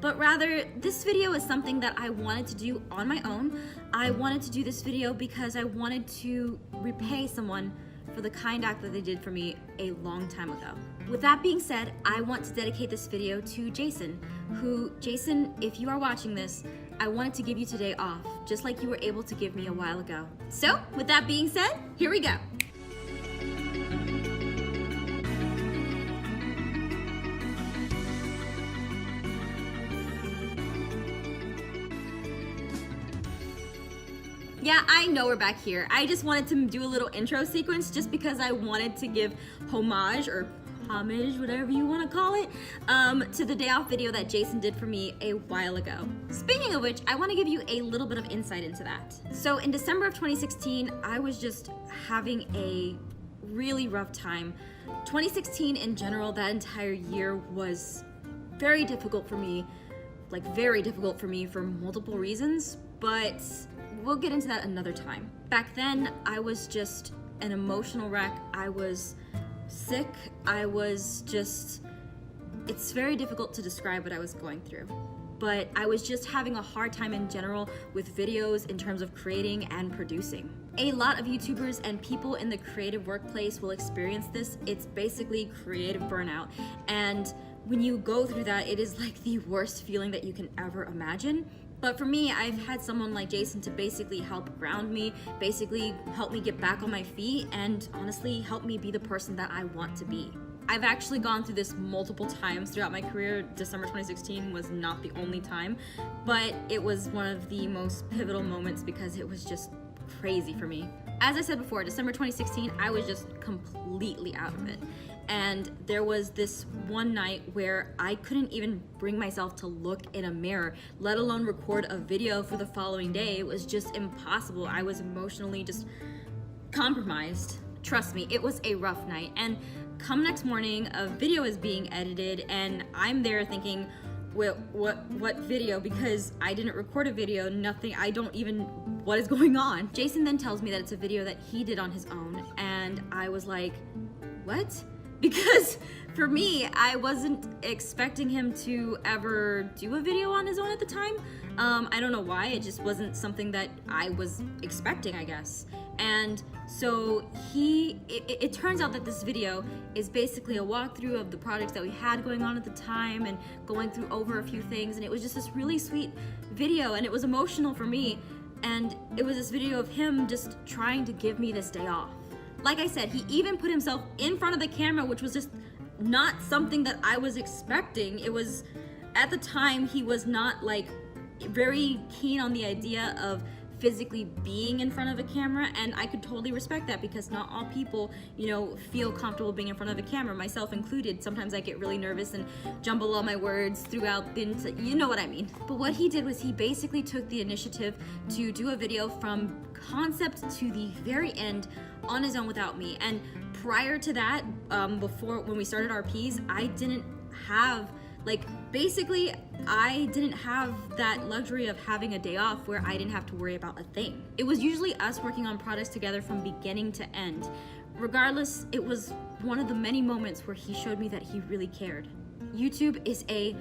but rather this video is something that I wanted to do on my own. I wanted to do this video because I wanted to repay someone for the kind act that they did for me a long time ago. With that being said, I want to dedicate this video to Jason, Jason, if you are watching this, I wanted to give you today off, just like you were able to give me a while ago. So, with that being said, here we go. Yeah, I know we're back here. I just wanted to do a little intro sequence just because I wanted to give homage, whatever you want to call it, to the day off video that Jason did for me a while ago. Speaking of which, I want to give you a little bit of insight into that. So in December of 2016, I was just having a really rough time. 2016 in general, that entire year was very difficult for me, for multiple reasons, but we'll get into that another time. Back then, I was just an emotional wreck. I was sick. It's very difficult to describe what I was going through. But I was just having a hard time in general with videos in terms of creating and producing. A lot of YouTubers and people in the creative workplace will experience this. It's basically creative burnout. And when you go through that, it is like the worst feeling that you can ever imagine. But for me, I've had someone like Jason to basically help ground me, basically help me get back on my feet, and honestly help me be the person that I want to be. I've actually gone through this multiple times throughout my career. December 2016 was not the only time, but it was one of the most pivotal moments because it was just crazy for me. As I said before, December 2016, I was just completely out of it. And there was this one night where I couldn't even bring myself to look in a mirror, let alone record a video for the following day. It was just impossible. I was emotionally just compromised. Trust me, it was a rough night. And come next morning, a video is being edited and I'm there thinking, well, what video? Because I didn't record a video, nothing, what is going on? Jason then tells me that it's a video that he did on his own, and I was like, what? Because for me, I wasn't expecting him to ever do a video on his own at the time. I don't know why, it just wasn't something that I was expecting, I guess. And so it turns out that this video is basically a walkthrough of the projects that we had going on at the time and going through over a few things, and it was just this really sweet video, and it was emotional for me, and it was this video of him just trying to give me this day off. Like I said, he even put himself in front of the camera, which was just not something that I was expecting. It was, at the time, he was not like very keen on the idea of physically being in front of a camera, and I could totally respect that because not all people, feel comfortable being in front of a camera, myself included. Sometimes I get really nervous and jumble all my words throughout you know what I mean. But what he did was he basically took the initiative to do a video from concept to the very end on his own without me. And prior to that, when we started RPs, I didn't have that luxury of having a day off where I didn't have to worry about a thing. It was usually us working on projects together from beginning to end. Regardless, it was one of the many moments where he showed me that he really cared. YouTube is a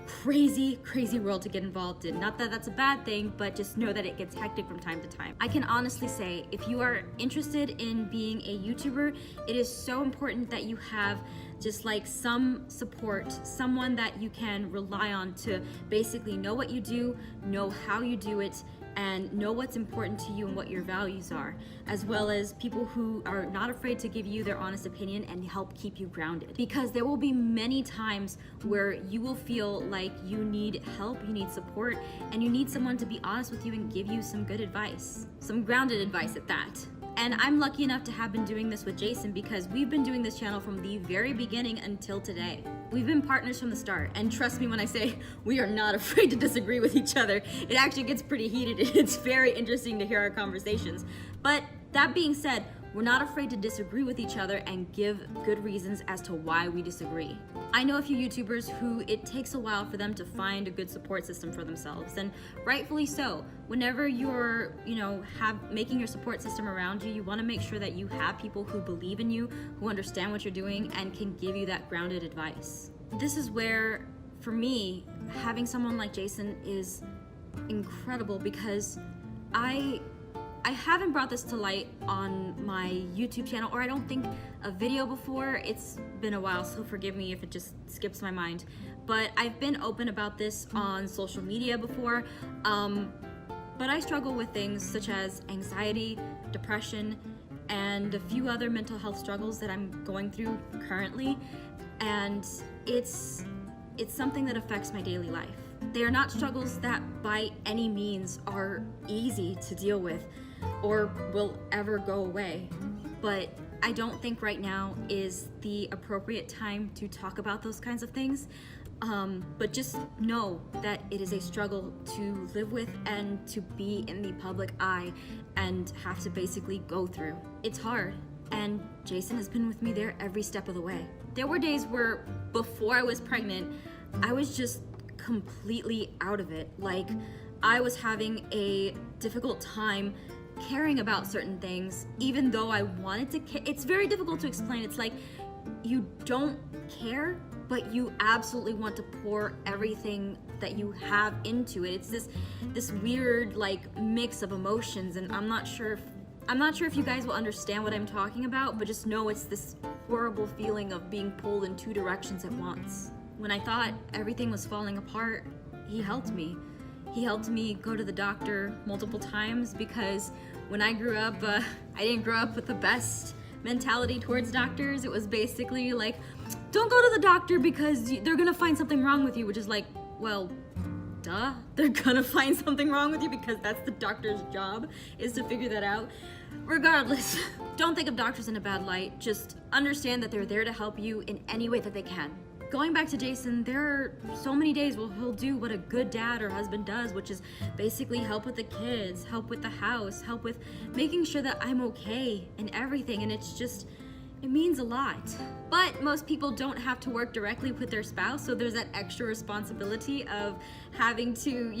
crazy world to get involved in. Not that that's a bad thing, but just know that it gets hectic from time to time. I can honestly say, if you are interested in being a YouTuber, it is so important that you have just like some support, someone that you can rely on to basically know what you do, know how you do it, and know what's important to you and what your values are, as well as people who are not afraid to give you their honest opinion and help keep you grounded. Because there will be many times where you will feel like you need help, you need support, and you need someone to be honest with you and give you some good advice, some grounded advice at that. And I'm lucky enough to have been doing this with Jason because we've been doing this channel from the very beginning until today. We've been partners from the start, and trust me when I say we are not afraid to disagree with each other. It actually gets pretty heated. It's very interesting to hear our conversations. But that being said, we're not afraid to disagree with each other and give good reasons as to why we disagree. I know a few YouTubers who it takes a while for them to find a good support system for themselves, and rightfully so. Whenever you're, making your support system around you, you want to make sure that you have people who believe in you, who understand what you're doing, and can give you that grounded advice. This is where for me, having someone like Jason is incredible because I haven't brought this to light on my YouTube channel, or I don't think a video before. It's been a while, so forgive me if it just skips my mind. But I've been open about this on social media before. But I struggle with things such as anxiety, depression, and a few other mental health struggles that I'm going through currently. And it's something that affects my daily life. They are not struggles that by any means are easy to deal with or will ever go away. But I don't think right now is the appropriate time to talk about those kinds of things. But just know that it is a struggle to live with and to be in the public eye and have to basically go through. It's hard, and Jason has been with me there every step of the way. There were days where before I was pregnant, I was just completely out of it. Like, I was having a difficult time caring about certain things, even though I wanted to care. It's very difficult to explain. It's like you don't care, but you absolutely want to pour everything that you have into it. It's this weird like mix of emotions, and I'm not sure if you guys will understand what I'm talking about, but just know it's this horrible feeling of being pulled in two directions at once. When I thought everything was falling apart, he helped me. He helped me go to the doctor multiple times because when I grew up, I didn't grow up with the best mentality towards doctors. It was basically like, don't go to the doctor because they're gonna find something wrong with you, which is like, well, duh, they're gonna find something wrong with you because that's the doctor's job, is to figure that out. Regardless, don't think of doctors in a bad light. Just understand that they're there to help you in any way that they can. Going back to Jason, there are so many days where he'll do what a good dad or husband does, which is basically help with the kids, help with the house, help with making sure that I'm okay and everything, and it's just, it means a lot. But most people don't have to work directly with their spouse, so there's that extra responsibility of having to,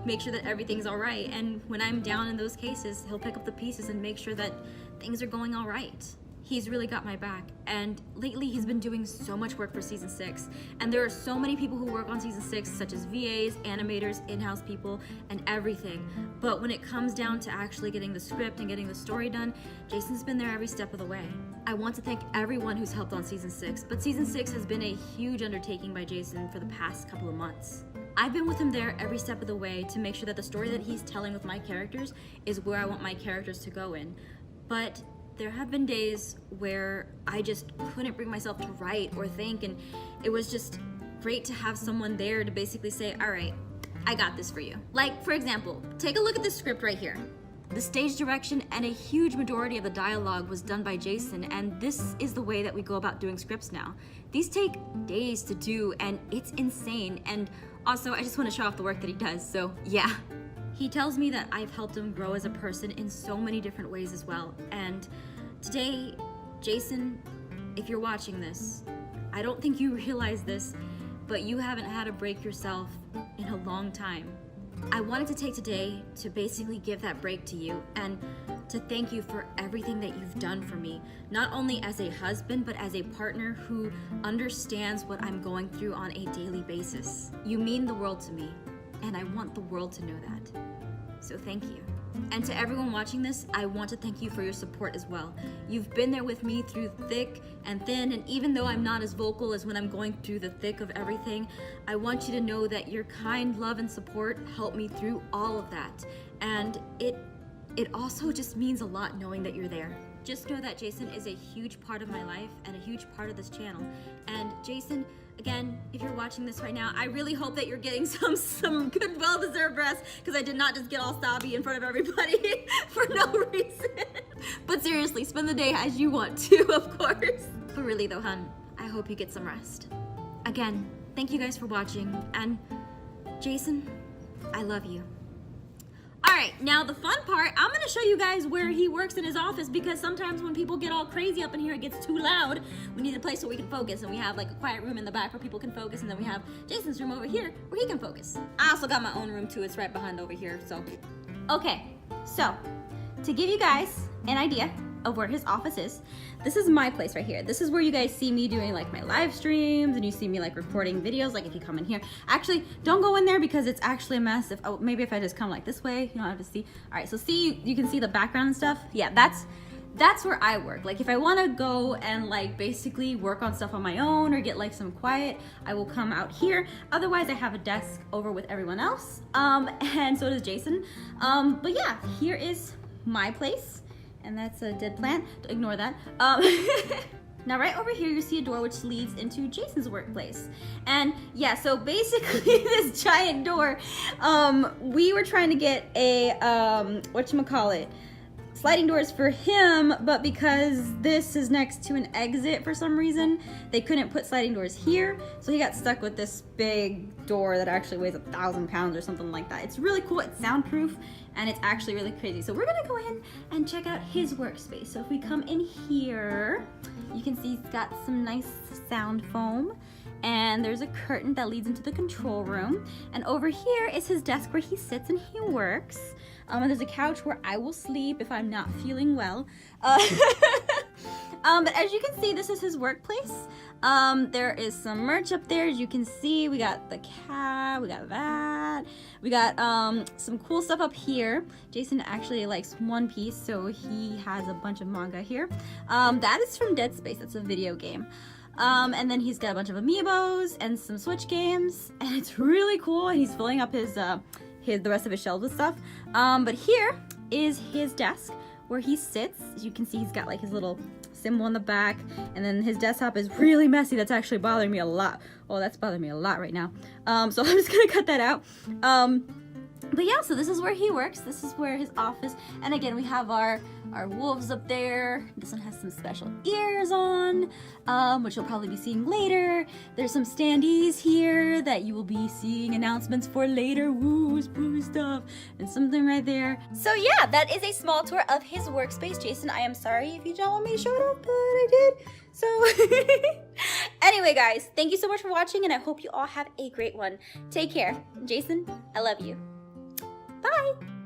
make sure that everything's all right. And when I'm down in those cases, he'll pick up the pieces and make sure that things are going all right. He's really got my back, and lately he's been doing so much work for season 6, and there are so many people who work on season 6, such as VAs, animators, in-house people, and everything. But when it comes down to actually getting the script and getting the story done, Jason's been there every step of the way. I want to thank everyone who's helped on season 6, but season 6 has been a huge undertaking by Jason for the past couple of months. I've been with him there every step of the way to make sure that the story that he's telling with my characters is where I want my characters to go in. But there have been days where I just couldn't bring myself to write or think, and it was just great to have someone there to basically say, all right, I got this for you. Like, for example, take a look at this script right here. The stage direction and a huge majority of the dialogue was done by Jason, and this is the way that we go about doing scripts now. These take days to do, and it's insane. And also, I just want to show off the work that he does, so yeah. He tells me that I've helped him grow as a person in so many different ways as well. And today, Jason, if you're watching this, I don't think you realize this, but you haven't had a break yourself in a long time. I wanted to take today to basically give that break to you and to thank you for everything that you've done for me, not only as a husband, but as a partner who understands what I'm going through on a daily basis. You mean the world to me, and I want the world to know that. So thank you. And to everyone watching this, I want to thank you for your support as well. You've been there with me through thick and thin, and even though I'm not as vocal as when I'm going through the thick of everything, I want you to know that your kind love and support helped me through all of that. And it also just means a lot knowing that you're there. Just know that Jason is a huge part of my life and a huge part of this channel. And Jason, again, if you're watching this right now, I really hope that you're getting some good, well-deserved rest, because I did not just get all sobby in front of everybody for no reason. But seriously, spend the day as you want to, of course. But really though, hun, I hope you get some rest. Again, thank you guys for watching, and Jason, I love you. All right, now the fun part, I'm gonna show you guys where he works in his office, because sometimes when people get all crazy up in here, it gets too loud. We need a place where we can focus, and we have like a quiet room in the back where people can focus, and then we have Jason's room over here where he can focus. I also got my own room too, it's right behind over here, so. Okay, so to give you guys an idea, of where his office is. This is my place right here. This is where you guys see me doing like my live streams, and you see me like recording videos, like if you come in here. Actually, don't go in there because it's actually a mess. Maybe if I just come like this way, you don't have to see. All right, so see, you can see the background and stuff. Yeah, that's where I work. Like if I want to go and like basically work on stuff on my own or get like some quiet, I will come out here. Otherwise, I have a desk over with everyone else, and so does Jason. But yeah, here is my place, and that's a dead plant. Ignore that. Now right over here you see a door which leads into Jason's workplace. And yeah, so basically this giant door, we were trying to get a whatchamacallit, sliding doors for him, but because this is next to an exit for some reason, they couldn't put sliding doors here, so he got stuck with this big door that actually weighs 1,000 pounds or something like that. It's really cool, it's soundproof, and it's actually really crazy. So we're gonna go in and check out his workspace. So if we come in here, you can see he's got some nice sound foam, and there's a curtain that leads into the control room. And over here is his desk where he sits and he works. And there's a couch where I will sleep if I'm not feeling well. But as you can see, this is his workplace. There is some merch up there. As you can see, we got the cat, we got that. We got some cool stuff up here. Jason actually likes One Piece, so he has a bunch of manga here. That is from Dead Space, that's a video game. And then he's got a bunch of amiibos and some Switch games, and it's really cool, and he's filling up the rest of his shelves with stuff. But here is his desk where he sits. As you can see, he's got like his little symbol in the back, and then his desktop is really messy. That's actually bothering me a lot. Oh, that's bothering me a lot right now. So I'm just gonna cut that out. But yeah, so this is where he works. This is where his office, and again, we have our wolves up there. This one has some special ears on, which you'll probably be seeing later. There's some standees here that you will be seeing announcements for later. Woo, spooky stuff, and something right there. So yeah, that is a small tour of his workspace. Jason, I am sorry if you don't want me to show it off, but I did. So anyway, guys, thank you so much for watching, and I hope you all have a great one. Take care. Jason, I love you. Bye!